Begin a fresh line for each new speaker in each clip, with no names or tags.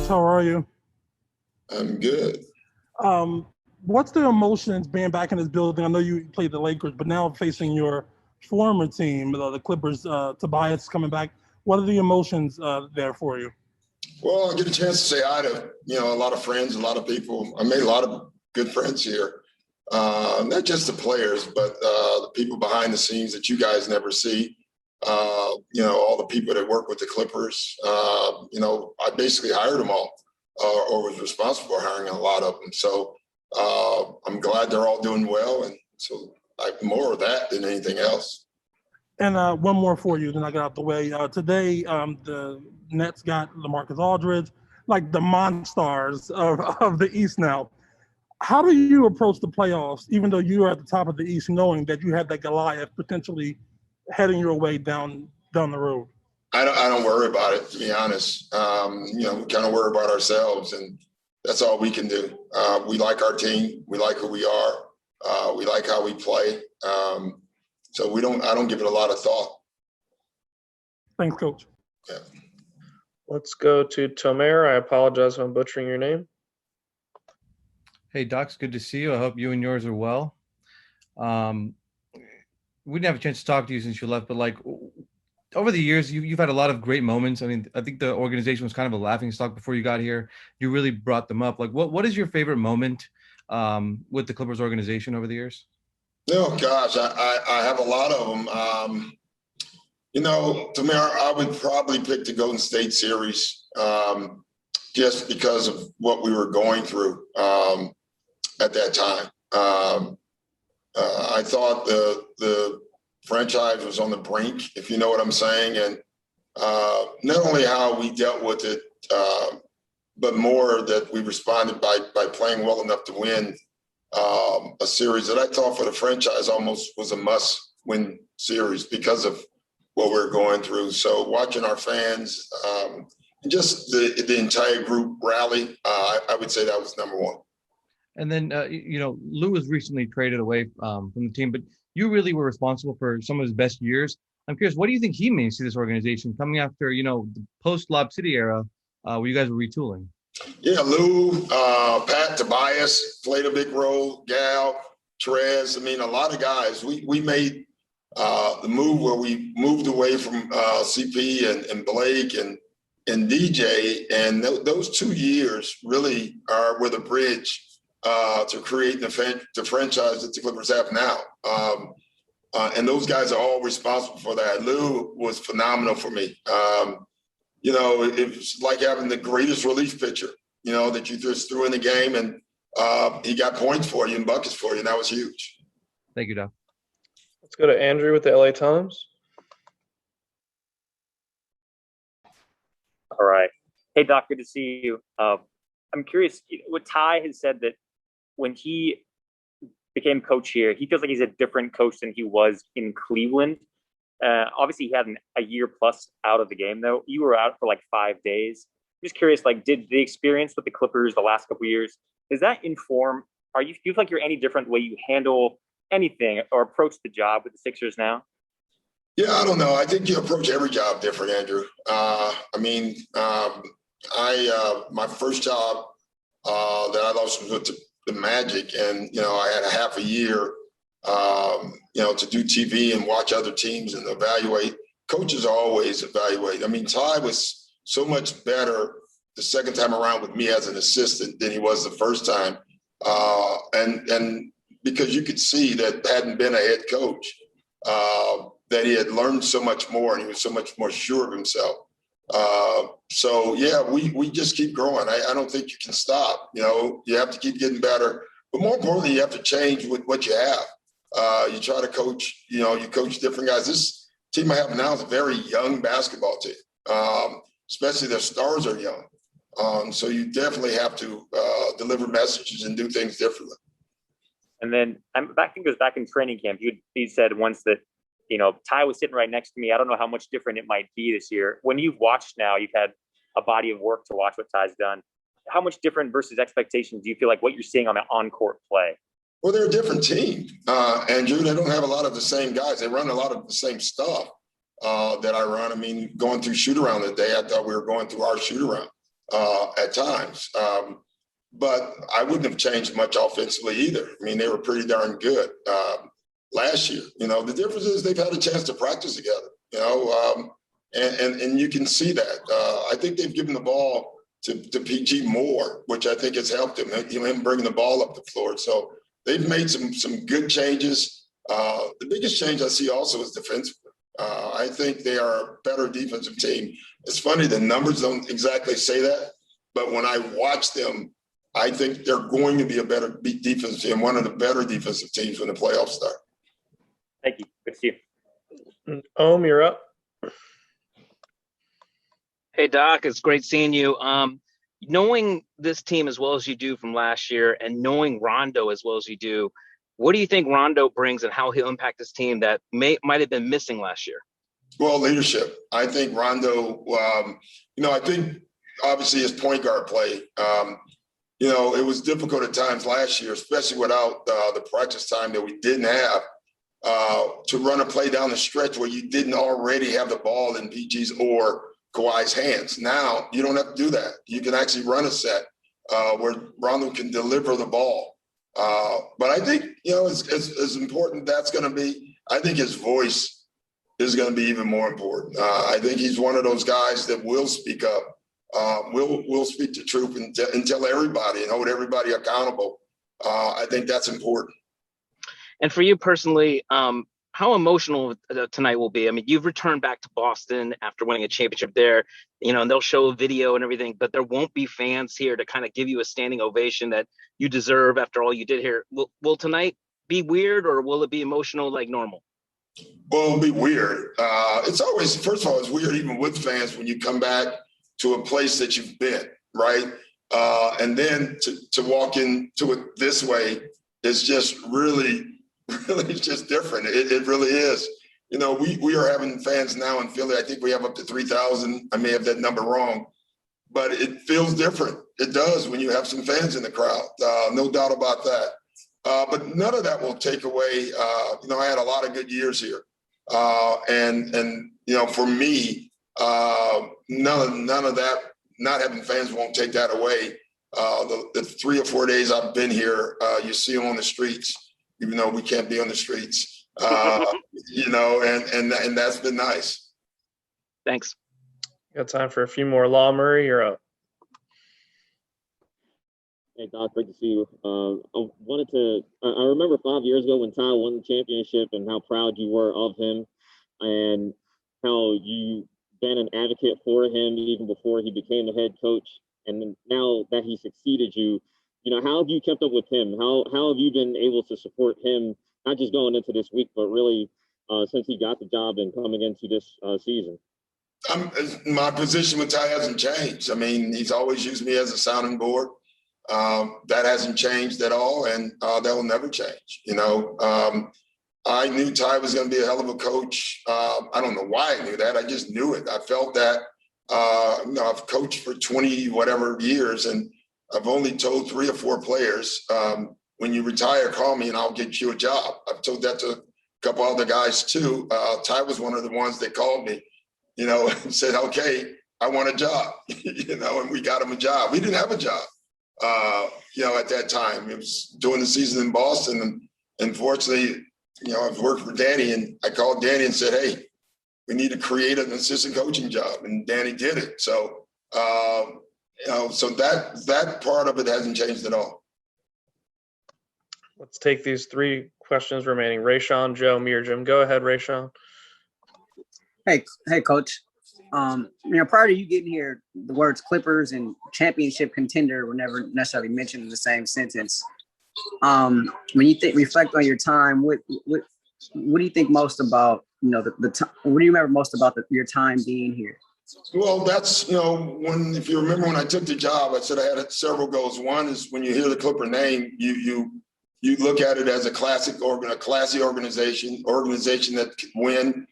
Coach, how are you?
I'm good.
Um, what's the emotions being back in this building? I know you played the Lakers, but now facing your former team, the Clippers, Tobias coming back. What are the emotions there for you?
Well, I get a chance to say hi to, a lot of friends, a lot of people. I made a lot of good friends here. Not just the players, but the people behind the scenes that you guys never see. All the people that work with the Clippers. I basically hired them all, or was responsible for hiring a lot of them. So I'm glad they're all doing well. And so more of that than anything else.
And one more for you, then I get out the way. Today, the Nets got LaMarcus Aldridge, like the monsters of the East now. How do you approach the playoffs, even though you are at the top of the East, knowing that you have that Goliath potentially heading your way down the road?
I don't worry about it, to be honest. We kind of worry about ourselves, and that's all we can do. We like our team. We like who we are. We like how we play. So I don't give it a lot of thought.
Thanks, Coach.
Yeah.
Let's go to Tomer. I apologize if I'm butchering your name.
Hey, Doc, good to see you. I hope you and yours are well. We didn't have a chance to talk to you since you left, but over the years, you've had a lot of great moments. I mean, I think the organization was kind of a laughingstock before you got here. You really brought them up. What is your favorite moment with the Clippers organization over the years?
Oh, gosh, I have a lot of them. Tamara, I would probably pick the Golden State series just because of what we were going through at that time. I thought the franchise was on the brink, if you know what I'm saying. And not only how we dealt with it, but more that we responded by playing well enough to win a series that I thought for the franchise almost was a must-win series because of what we're going through. So watching our fans and just the entire group rally, I would say that was number one.
And then, Lou was recently traded away from the team, but you really were responsible for some of his best years. I'm curious, what do you think he means to this organization coming after, the post-Lob City era where you guys were retooling?
Yeah, Lou, Pat, Tobias played a big role. Gal, Trez. I mean, a lot of guys. We made the move where we moved away from CP and Blake and DJ, and those 2 years really were the bridge to create the franchise that the Clippers have now. And those guys are all responsible for that. Lou was phenomenal for me. It was like having the greatest relief pitcher, that you just threw in the game, and he got points for you and buckets for you, and that was huge.
Thank you, Doc.
Let's go to Andrew with the LA Times.
All right. Hey, Doc, good to see you. I'm curious, what Ty has said that when he became coach here, he feels like he's a different coach than he was in Cleveland. Obviously, he had a year plus out of the game, though. You were out for 5 days. I'm just curious, did the experience with the Clippers the last couple of years, does that inform, do you feel like you're any different the way you handle anything or approach the job with the Sixers now?
Yeah, I don't know. I think you approach every job different, Andrew. My first job that I lost was with the Magic, and I had a half a year, to do TV and watch other teams and evaluate. Coaches always evaluate. I mean, Ty was so much better the second time around with me as an assistant than he was the first time, and because you could see that hadn't been a head coach, that he had learned so much more and he was so much more sure of himself. So yeah, we just keep growing. I don't think you can stop. You have to keep getting better, but more importantly, you have to change with what you have. You try to coach. You coach different guys. This team I have now is a very young basketball team, especially their stars are young. So you definitely have to deliver messages and do things differently.
And then I think it was back in training camp. He said once that, Ty was sitting right next to me. I don't know how much different it might be this year. When you've watched now, you've had a body of work to watch what Ty's done. How much different versus expectations do you feel like what you're seeing on the on-court play?
Well, they're a different team, Andrew. They don't have a lot of the same guys. They run a lot of the same stuff that I run. I mean, going through shoot-around today, I thought we were going through our shoot-around. at times. But I wouldn't have changed much offensively either. I mean, they were pretty darn good last year. You know, the difference is they've had a chance to practice together, you know, and you can see that. I think they've given the ball to PG more, which I think has helped him bringing the ball up the floor. So they've made some good changes. The biggest change I see also is defensively. I think they are a better defensive team. It's funny, the numbers don't exactly say that, but when I watch them, I think they're going to be a better defensive team, one of the better defensive teams when the playoffs start.
Thank you. Good to see you.
You're up.
Hey, Doc, it's great seeing you. Knowing this team as well as you do from last year and knowing Rondo as well as you do, what do you think Rondo brings and how he'll impact this team that might have been missing last year?
Well, leadership. I think Rondo, you know, I think obviously his point guard play, you know, it was difficult at times last year, especially without the practice time that we didn't have, to run a play down the stretch where you didn't already have the ball in PG's or Kawhi's hands. Now you don't have to do that. You can actually run a set where Rondo can deliver the ball. But I think, you know, as important that's going to be, I think his voice is going to be even more important. I think he's one of those guys that will speak up, will speak the truth and tell everybody and hold everybody accountable. I think that's important.
And for you personally, how emotional tonight will be? I mean, you've returned back to Boston after winning a championship there, you know, and they'll show a video and everything, but there won't be fans here to kind of give you a standing ovation that you deserve after all you did here. Will tonight be weird or will it be emotional like normal?
Well, it'll be weird. It's always, first of all, it's weird even with fans when you come back to a place that you've been, right? And then to walk into it this way is just really it's just different. It really is. You know, we are having fans now in Philly. I think we have up to 3,000. I may have that number wrong, but it feels different. It does when you have some fans in the crowd. No doubt about that. But none of that will take away. You know, I had a lot of good years here, and you know, for me, none of that. Not having fans won't take that away. The 3 or 4 days I've been here, you see them on the streets. Even though we can't be on the streets, you know, and that's been nice.
Thanks.
Got time for a few more. Law Murray, you're up.
Hey, Doc, great to see you. I remember 5 years ago when Ty won the championship and how proud you were of him and how you been an advocate for him even before he became the head coach. And then now that he succeeded you, you know, how have you kept up with him? How have you been able to support him, not just going into this week, but really since he got the job and coming into this season?
My position with Ty hasn't changed. I mean, he's always used me as a sounding board. That hasn't changed at all, and that will never change. You know, I knew Ty was going to be a hell of a coach. I don't know why I knew that. I just knew it. I felt that. You know, I've coached for 20 whatever years, and I've only told 3 or 4 players, when you retire, call me and I'll get you a job. I've told that to a couple other guys too. Ty was one of the ones that called me, you know, and said, okay, I want a job, you know, and we got him a job. We didn't have a job, you know, at that time. It was during the season in Boston. And unfortunately, you know, I've worked for Danny and I called Danny and said, hey, we need to create an assistant coaching job. And Danny did it. So, you know, so that part of it hasn't changed at all.
Let's take these 3 questions remaining. Shawn, Joe, me, or Jim. Go ahead, Shawn.
Hey, Coach. You know, prior to you getting here, the words Clippers and championship contender were never necessarily mentioned in the same sentence. When you reflect on your time, what do you think most about? You know, what do you remember most about your time being here?
Well, that's, you know, if you remember when I took the job, I said I had several goals. One is when you hear the Clipper name, you look at it as a classy organization that can win,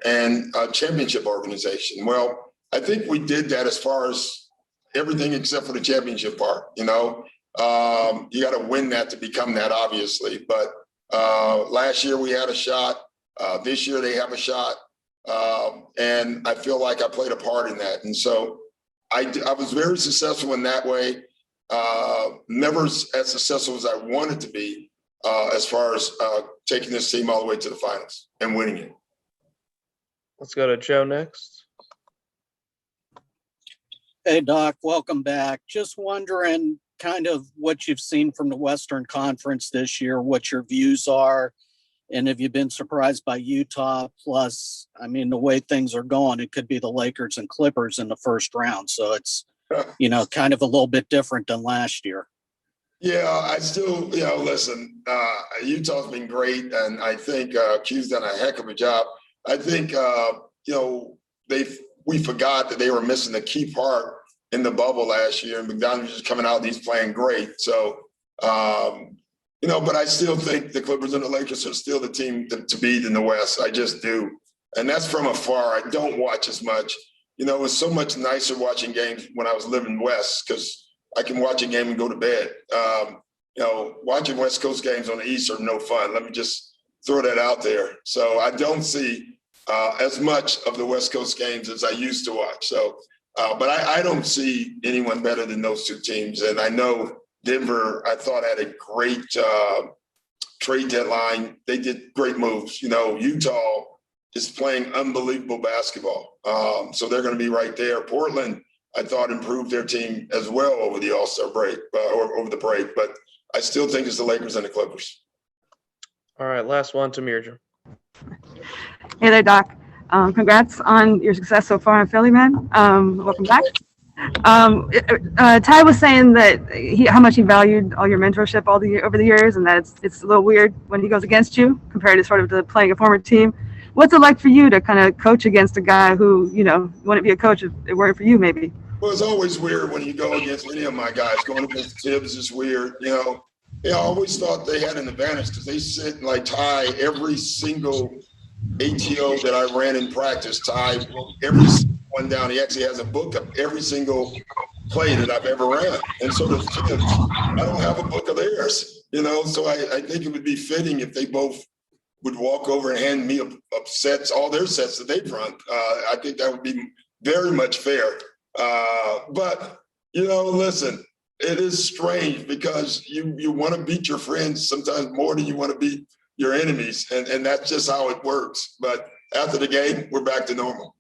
and a championship organization. Well, I think we did that as far as everything except for the championship part. You know, you got to win that to become that, obviously. But last year we had a shot. This year they have a shot. And I feel like I played a part in that. And so I was very successful in that way. Never as successful as I wanted to be as far as taking this team all the way to the finals and winning it.
Let's go to Joe next.
Hey, Doc, welcome back. Just wondering kind of what you've seen from the Western Conference this year, what your views are, and have you been surprised by Utah? Plus, I mean, the way things are going, it could be the Lakers and Clippers in the first round. So it's, kind of a little bit different than last year.
Yeah, I still, listen, Utah's been great, and I think Q's done a heck of a job. I think, we forgot that they were missing a key part in the bubble last year, and McDonald was just coming out and he's playing great. So, but I still think the Clippers and the Lakers are still the team to beat in the West. I just do. And that's from afar. I don't watch as much. It was so much nicer watching games when I was living West because I can watch a game and go to bed. Watching West Coast games on the East are no fun. Let me just throw that out there. So I don't see as much of the West Coast games as I used to watch. So, but I don't see anyone better than those two teams. And I know Denver, I thought, had a great trade deadline. They did great moves. Utah is playing unbelievable basketball. So they're going to be right there. Portland, I thought, improved their team as well over the All-Star break or over the break. But I still think it's the Lakers and the Clippers.
All right, last one to Mirja.
Hey there, Doc. Congrats on your success so far in Philly, man. Welcome back. Ty was saying that how much he valued all your mentorship over the years, and that it's a little weird when he goes against you compared to sort of to playing a former team. What's it like for you to kind of coach against a guy who, wouldn't be a coach if it weren't for you, maybe?
Well, it's always weird when you go against any of my guys. Going against Tibbs is weird. I always thought they had an advantage because they sit like Ty every single ATO that I ran in practice. Ty wrote every one down. He actually has a book of every single play that I've ever ran. And so does Tibbs. I don't have a book of theirs, so I think it would be fitting if they both would walk over and hand me all their sets that they've run. I think that would be very much fair. But, listen, it is strange because you want to beat your friends sometimes more than you want to beat your enemies. And that's just how it works. But after the game, we're back to normal.